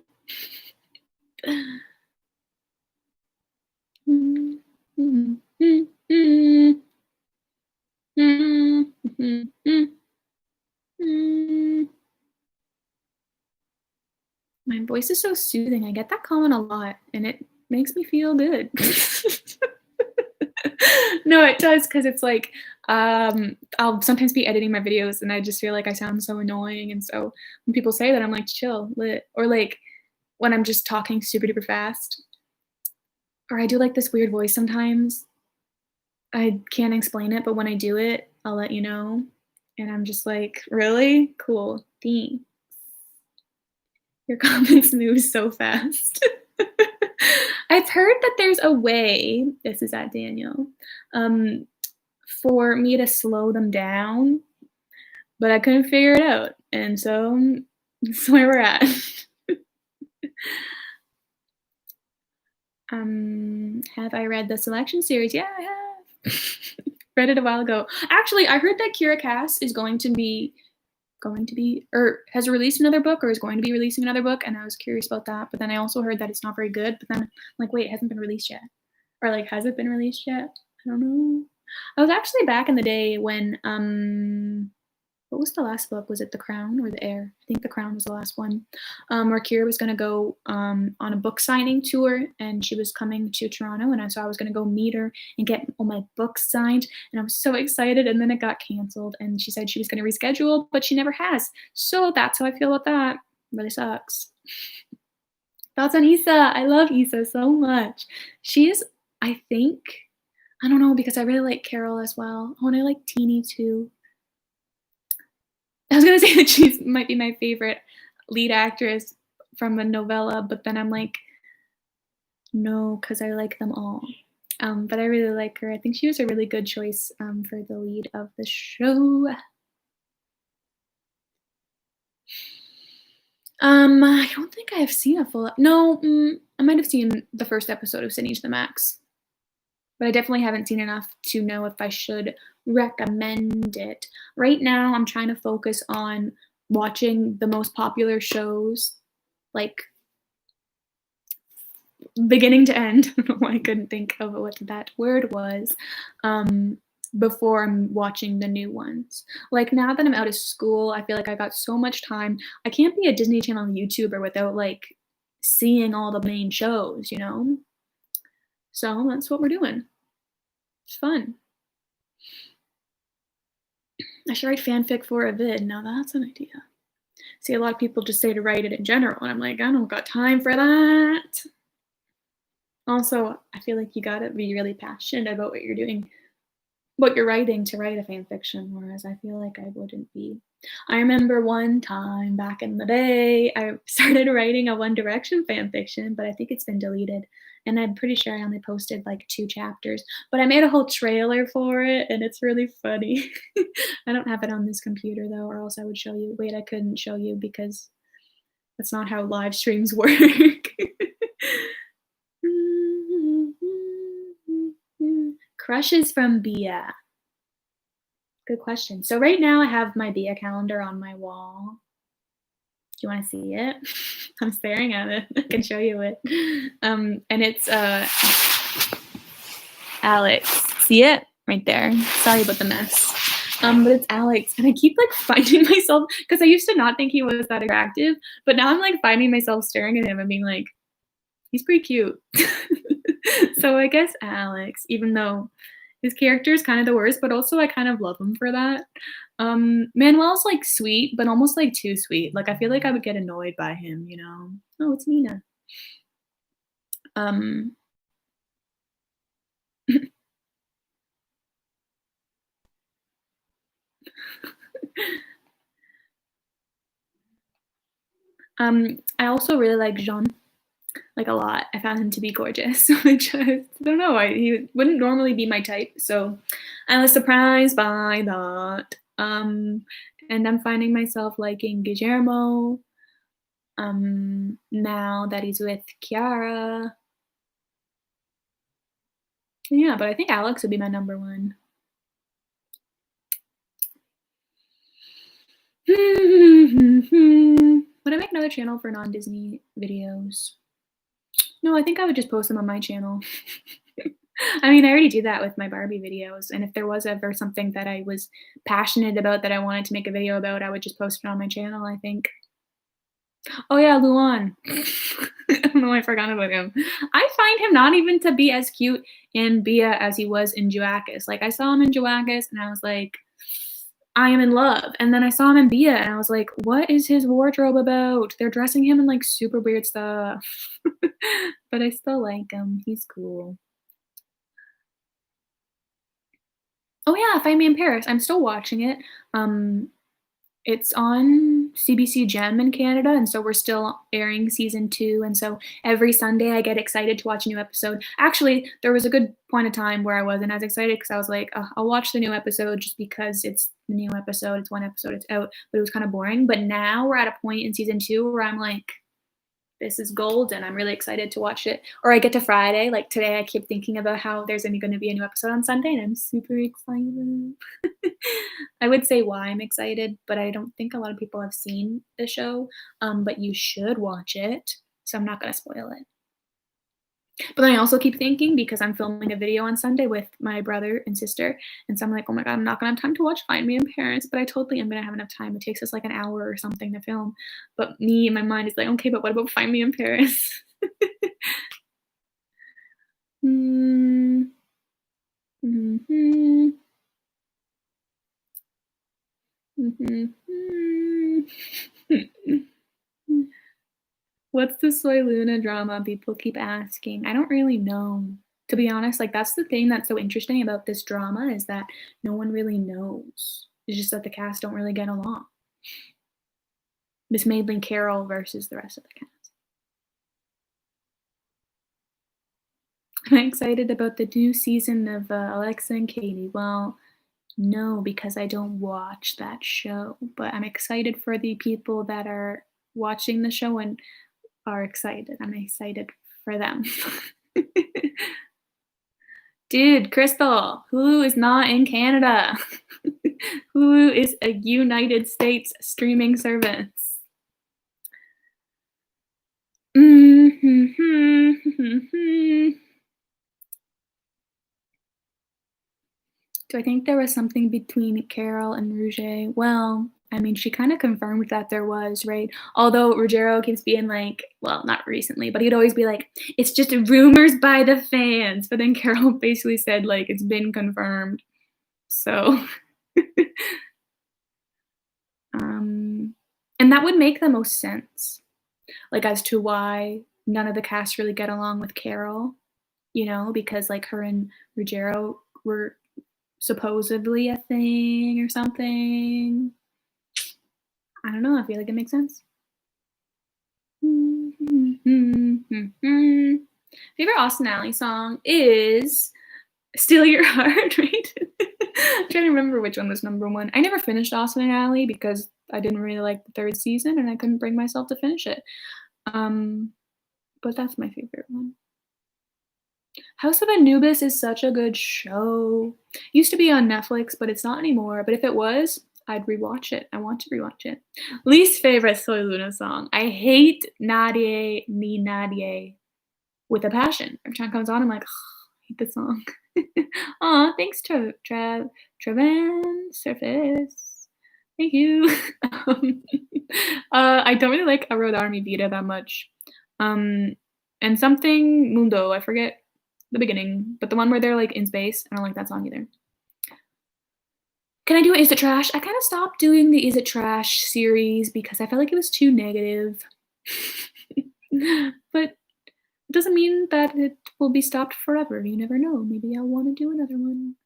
Speaker 1: My voice is so soothing. I get that comment a lot, and it makes me feel good. No, it does because it's like I'll sometimes be editing my videos, and I just feel like I sound so annoying. And so when people say that, I'm like, chill, lit, or like when I'm just talking super duper fast, or I do like this weird voice sometimes. I can't explain it, but when I do it, I'll let you know. And I'm just like, really? Cool. Thanks. Your comments move so fast. I've heard that there's a way, this is at Daniel, for me to slow them down, but I couldn't figure it out. And so that's where we're at. Have I read the selection series? Yeah, I have. Read it a while ago. Actually, I heard that Kira Cass is or has released another book or is going to be releasing another book, and I was curious about that. But then I also heard that it's not very good. But then I'm like, wait, it hasn't been released yet. Or like, has it been released yet? I don't know. I was actually back in the day when what was the last book? Was it The Crown or The Heir? I think The Crown was the last one. Where Kira was going to go on a book signing tour, and she was coming to Toronto, and so I was going to go meet her and get all my books signed, and I was so excited, and then it got canceled, and she said she was going to reschedule, but she never has. So that's how I feel about that. It really sucks. Thoughts on Issa? I love Issa so much. She is, I think, I don't know, because I really like Carol as well. Oh, and I like Teeny too. I was gonna say that she might be my favorite lead actress from a novella, but then I'm like, no, because I like them all. But I really like her. I think she was a really good choice for the lead of the show. I don't think I have seen a full no, I might have seen the first episode of Sydney to the Max, but I definitely haven't seen enough to know if I should recommend it. Right now, I'm trying to focus on watching the most popular shows, like, beginning to end. I don't know why I couldn't think of what that word was, um, before I'm watching the new ones. Like, now that I'm out of school, I feel like I got so much time. I can't be a Disney Channel YouTuber without, like, seeing all the main shows, you know? So, that's what we're doing. It's fun. I should write fanfic for a vid, now that's an idea. See, a lot of people just say to write it in general, and I'm like, "I don't got time for that." Also, I feel like you gotta be really passionate about what you're doing, what you're writing to write a fan fiction, whereas I feel like I wouldn't be. I remember one time back in the day, I started writing a One Direction fan fiction, but I think it's been deleted, and I'm pretty sure I only posted, like, 2 chapters, but I made a whole trailer for it, and it's really funny. I don't have it on this computer, though, or else I would show you. Wait, I couldn't show you because that's not how live streams work. Crushes from Bia. Good question. So right now I have my Bia calendar on my wall. Do you wanna see it? I'm staring at it. I can show you it. And it's, Alex. See it? Right there. Sorry about the mess. But it's Alex, and I keep, like, finding myself because I used to not think he was that attractive, but now I'm, like, finding myself staring at him and being like, "He's pretty cute." So I guess Alex, even though his character is kind of the worst, but also I kind of love him for that. Manuel's, like, sweet, but almost, like, too sweet. Like, I feel like I would get annoyed by him, you know? Oh, it's Nina. Um, I also really like Jean, like, a lot. I found him to be gorgeous, which I don't know, he wouldn't normally be my type, so I was surprised by that. And I'm finding myself liking Guillermo, now that he's with Kiara. Yeah, but I think Alex would be my number 1. Would I make another channel for non-Disney videos? No, I think I would just post them on my channel. I mean, I already do that with my Barbie videos, and if there was ever something that I was passionate about that I wanted to make a video about, I would just post it on my channel, I think. Oh yeah, Luan. I don't know why I forgot about him. I find him not even to be as cute in Bia as he was in Joakis. Like, I saw him in Joakis, and I was like, I am in love. And then I saw him in Bia, and I was like, what is his wardrobe about? They're dressing him in like super weird stuff. But I still like him. He's cool. Oh yeah, Find Me in Paris. I'm still watching it. Um, It's on CBC Gem in Canada, and so we're still airing season 2, and so every Sunday I get excited to watch a new episode. Actually, there was a good point of time where I wasn't as excited because I was like, "Ugh, I'll watch the new episode just because it's the new episode, it's 1 episode, it's out," but it was kinda boring, but now we're at a point in season 2 where I'm like, "This is gold," and I'm really excited to watch it. Or I get to Friday, like today I keep thinking about how there's only gonna be a new episode on Sunday, and I'm super excited. I would say why I'm excited, but I don't think a lot of people have seen the show, but you should watch it, so I'm not gonna spoil it. But then I also keep thinking because I'm filming a video on Sunday with my brother and sister, and so I'm like, "Oh my god, I'm not gonna have time to watch Find Me in Paris," but I totally am gonna have enough time. It takes us like an hour or something to film, but me in my mind is like, "Okay, but what about Find Me in Paris?" Mm, mhm, mhm, mm. What's the Soy Luna drama? People keep asking. I don't really know. To be honest, like that's the thing that's so interesting about this drama is that no one really knows. It's just that the cast don't really get along. It's mainly Carol versus the rest of the cast. Am I excited about the new season of Alexa and Katie? Well, no, because I don't watch that show, but I'm excited for the people that are watching the show and are excited. I'm excited for them. Dude, Crystal, Hulu is not in Canada. Hulu is a United States streaming service. Do I think there was something between Carol and Rouget? Well, I mean, she kinda confirmed that there was, right? Although Ruggiero keeps being like, well, not recently, but he'd always be like, "It's just rumors by the fans," but then Carol basically said, like, "It's been confirmed." So, um, and that would make the most sense, like, as to why none of the cast really get along with Carol, because, like, her and Ruggiero were supposedly a thing or something. I don't know, I feel like it makes sense. Favorite Austin Alley song is "Steal Your Heart," right? I'm trying to remember which one was number 1. I never finished Austin and Alley because I didn't really like the 3rd season, and I couldn't bring myself to finish it. Um, but that's my favorite one. House of Anubis is such a good show. Used to be on Netflix, but it's not anymore, but if it was, I'd rewatch it. I want to rewatch it. Least favorite Soy Luna song. I hate Nadie Ni Nadie with a passion. Every time it comes on, I'm like, I hate this song. Aw, thanks, Trevan Surface. Thank you. Um, I don't really like A Road Army Vida that much. Um, and something Mundo, I forget the beginning, but the one where they're like in space, I don't like that song either. Can I do Is It Trash? I kind of stopped doing the Is It Trash series because I felt like it was too negative. But it doesn't mean that it will be stopped forever. You never know. Maybe I'll want to do another one.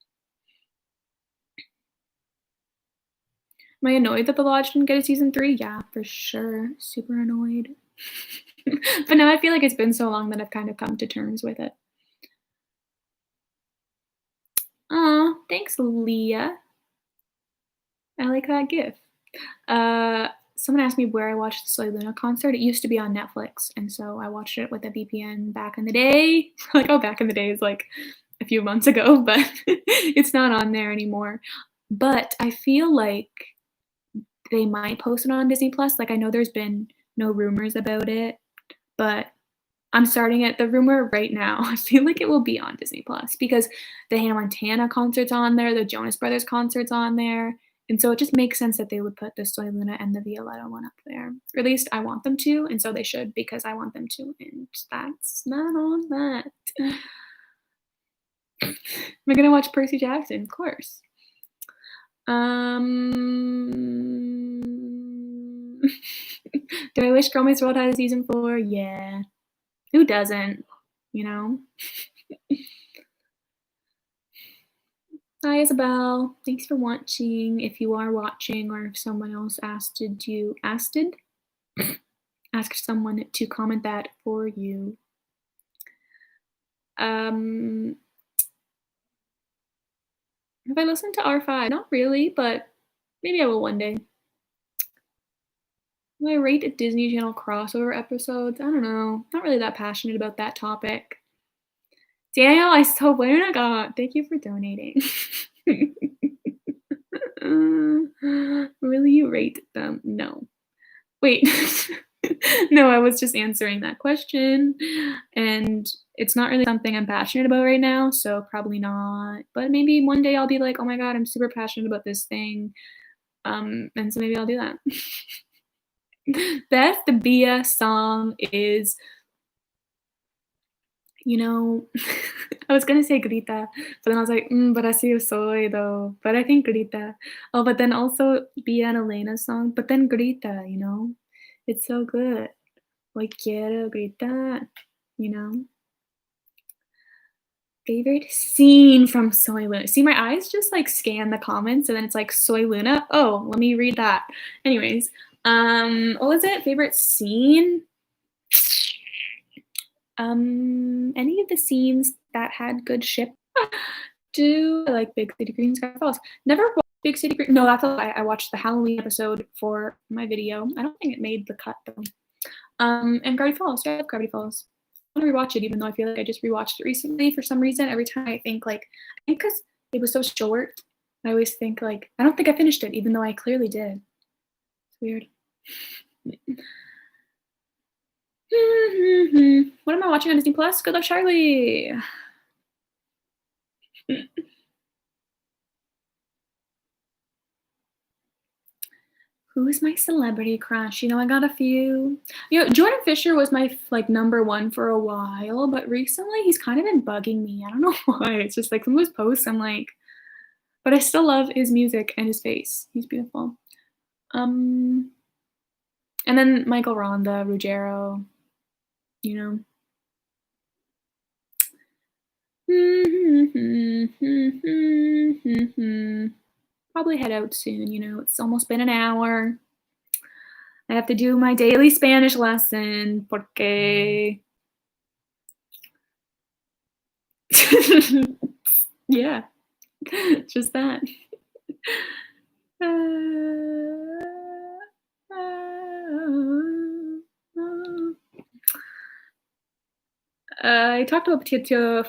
Speaker 1: Am I annoyed that The Lodge didn't get a season 3? Yeah, for sure. Super annoyed. But now I feel like it's been so long that I've kind of come to terms with it. Aw, thanks, Leah. I like that gif. Someone asked me where I watched the Soy Luna concert. It used to be on Netflix, and so I watched it with a VPN back in the day. Like, oh, back in the day is like a few months ago, but it's not on there anymore. But I feel like they might post it on Disney Plus. Like, I know there's been no rumors about it, but I'm starting at the rumor right now. I feel like it will be on Disney Plus because the Hannah Montana concert's on there, the Jonas Brothers concert's on there, and so it just makes sense that they would put the Soy Luna and the Violetta one up there. Or at least I want them to, and so they should because I want them to, and that's not on that. Am I gonna watch Percy Jackson? Of course. Do I wish Girl Meets World had a season 4? Yeah. Who doesn't? You know? Hi, Isabel. Thanks for watching. If you are watching, or if someone else asked someone to comment that for you. Have I listened to R5? Not really, but maybe I will one day. Will I rate Disney Channel crossover episodes? I don't know. Not really that passionate about that topic. Daniel, I so God. Thank you for donating. Will you rate them? No. Wait. No, I was just answering that question, and it's not really something I'm passionate about right now, so probably not. But maybe one day I'll be like, "Oh my god, I'm super passionate about this thing," and so maybe I'll do that. Best Bia song is, I was gonna say Grita, but then I was like, but así yo soy though. But I think Grita. Oh, but then also Bia and Elena's song, but then Grita, it's so good. Hoy quiero gritar, you know? Favorite scene from Soy Luna. See, my eyes just like scan the comments and then it's like Soy Luna. Oh, let me read that. Anyways, what was it? Favorite scene? Any of the scenes that had good ship. Do I like Big City Green Sky Falls? Never Big City Creep. No, that's a lie. I watched the Halloween episode for my video. I don't think it made the cut though. And Gravity Falls. Yeah, I love Gravity Falls. I want to rewatch it, even though I feel like I just rewatched it recently for some reason. Every time I think like, I think because it was so short, I always think like, I don't think I finished it, even though I clearly did. It's weird. What am I watching on Disney Plus? Good Luck Charlie. Who is my celebrity crush? You know, I got a few. You know, Jordan Fisher was my like number one for a while, but recently he's kind of been bugging me. I don't know why. It's just like some of his posts, I'm like, but I still love his music and his face. He's beautiful. And then Michael Ronda, Ruggiero, you know. Probably head out soon, you know. It's almost been an hour. I have to do my daily Spanish lesson porque yeah, just that. I talked about Petito.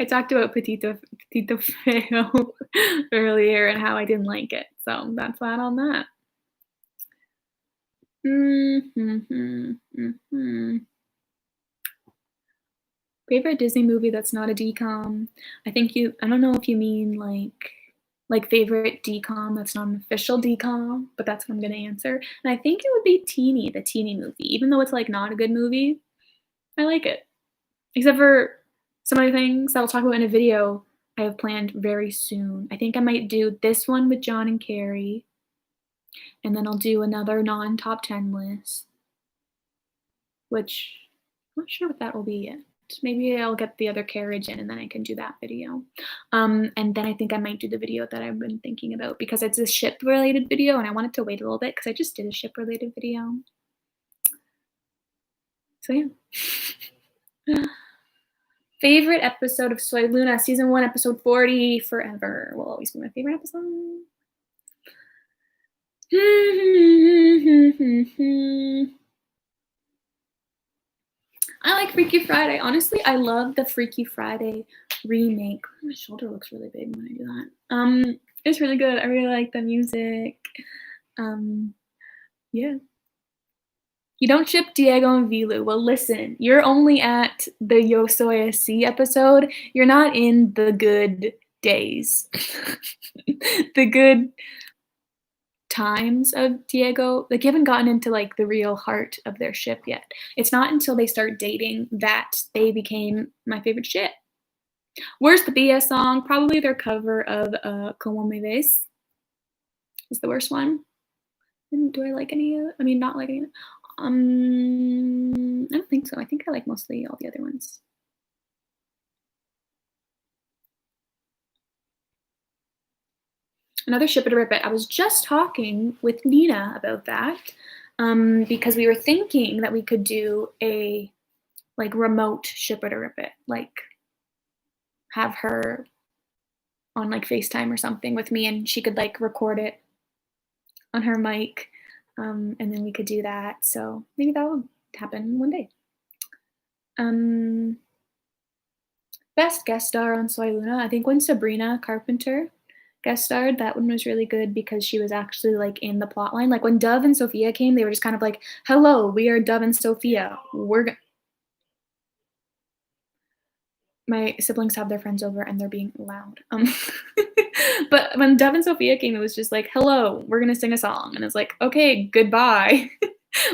Speaker 1: I talked about Petito Feo earlier and how I didn't like it. So that's that on that. Favorite Disney movie that's not a DCOM? I don't know if you mean like favorite DCOM that's not an official DCOM, but that's what I'm gonna answer. And I think it would be Teenie, the Teenie movie. Even though it's like not a good movie, I like it. Except for some other things that I'll talk about in a video I have planned very soon. I think I might do this one with John and Carrie, and then I'll do another non-top 10 list, which I'm not sure what that will be yet. Maybe I'll get the other carriage in and then I can do that video. And then I think I might do the video that I've been thinking about because it's a ship related video and I wanted to wait a little bit because I just did a ship related video. So yeah. Favorite episode of Soy Luna, season 1, episode 40, forever will always be my favorite episode. I like Freaky Friday. Honestly, I love the Freaky Friday remake. My shoulder looks really big when I do that. It's really good. I really like the music. Yeah. You don't ship Diego and Vilu. Well, listen, you're only at the Yo Soy Así episode. You're not in the good days. The good times of Diego. Like, you haven't gotten into like the real heart of their ship yet. It's not until they start dating that they became my favorite ship. Worst the BS song? Probably their cover of Como Me Ves is the worst one. And do I like any? I mean, not like any. I don't think so. I think I like mostly all the other ones. Another Ship It or Rip It. I was just talking with Nina about that because we were thinking that we could do a like remote Ship It or Rip It, like have her on like FaceTime or something with me and she could like record it on her mic and then we could do that. So maybe that will happen one day. Best guest star on Soy Luna, I think when Sabrina Carpenter guest starred, that one was really good because she was actually like in the plot line. Like when Dove and Sophia came, they were just kind of like, hello, we are Dove and Sophia. My siblings have their friends over and they're being loud. But when Dove and Sophia came, it was just like, hello, we're gonna sing a song. And it's like, okay, goodbye.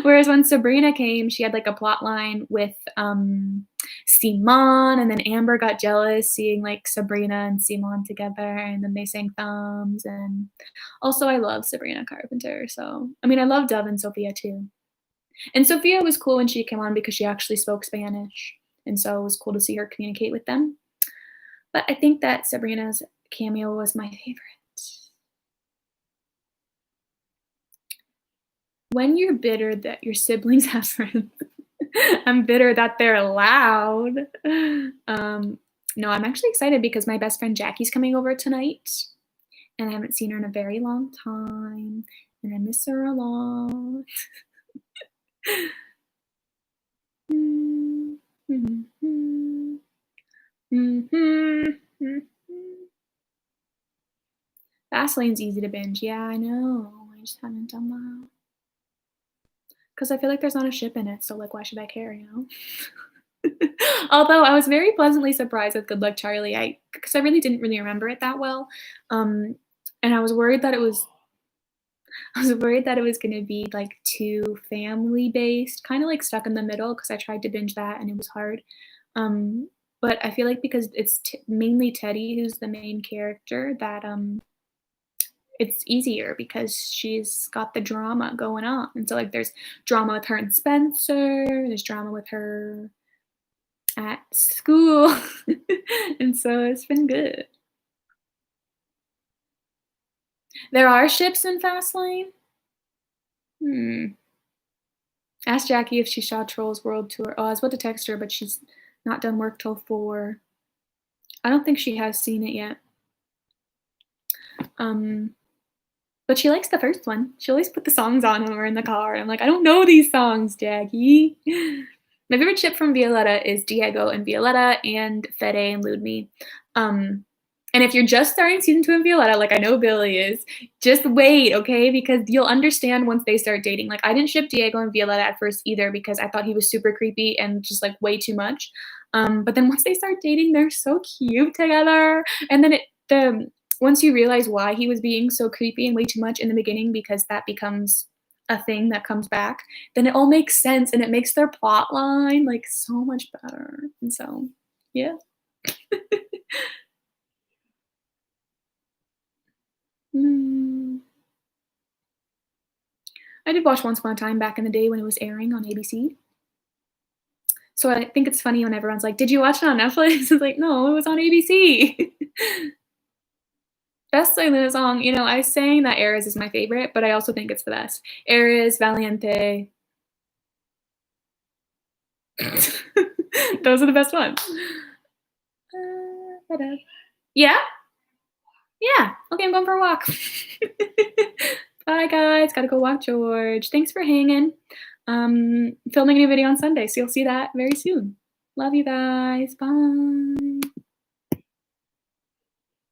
Speaker 1: Whereas when Sabrina came, she had like a plot line with Simon, and then Amber got jealous seeing like Sabrina and Simon together, and then they sang Thumbs. And also, I love Sabrina Carpenter. So, I mean, I love Dove and Sophia too. And Sophia was cool when she came on because she actually spoke Spanish. And so it was cool to see her communicate with them. But I think that Sabrina's cameo was my favorite. When you're bitter that your siblings have friends, I'm bitter that they're loud. No, I'm actually excited because my best friend Jackie's coming over tonight. and I haven't seen her in a very long time, and I miss her a lot. Mm, mhm, mhm, mhm, mhm. Fastlane's easy to binge. Yeah, I know. I just haven't done that. 'Cause I feel like there's not a ship in it, so, like, why should I care, you know? Although I was very pleasantly surprised with Good Luck Charlie, I because I really didn't really remember it that well, um, and I was worried that it was gonna be, like, too family-based, kinda like Stuck in the Middle, because I tried to binge that and it was hard, but I feel like because it's mainly Teddy who's the main character that, it's easier because she's got the drama going on, and so, like, there's drama with her and Spencer, there's drama with her at school, and so it's been good. There are ships in Fastlane? Hmm. Ask Jackie if she saw Trolls World Tour. Oh, I was about to text her, but she's not done work till 4. I don't think she has seen it yet. Um, but she likes the first one. She always put the songs on when we're in the car. I'm like, "I don't know these songs, Jackie." My favorite ship from Violetta is Diego and Violetta and Fede and Ludmilla. Um, and if you're just starting season 2 of Violetta, like I know Billy is, just wait, okay? Because you'll understand once they start dating. Like, I didn't ship Diego and Violetta at first either because I thought he was super creepy and just like way too much. But then once they start dating, they're so cute together. And then once you realize why he was being so creepy and way too much in the beginning, because that becomes a thing that comes back, then it all makes sense and it makes their plot line like so much better. And so, yeah. Mm. I did watch Once Upon a Time back in the day when it was airing on ABC. So I think it's funny when everyone's like, "Did you watch it on Netflix?" It's like, "No, it was on ABC." Best Selena song, you know, I sang that Eras is my favorite, but I also think it's the best. Eras, Valiente. Those are the best ones. Ta-da. Yeah? Yeah. Okay, I'm going for a walk. Bye, guys. Gotta go walk George. Thanks for hanging. Filming a new video on Sunday, so you'll see that very soon. Love you guys. Bye.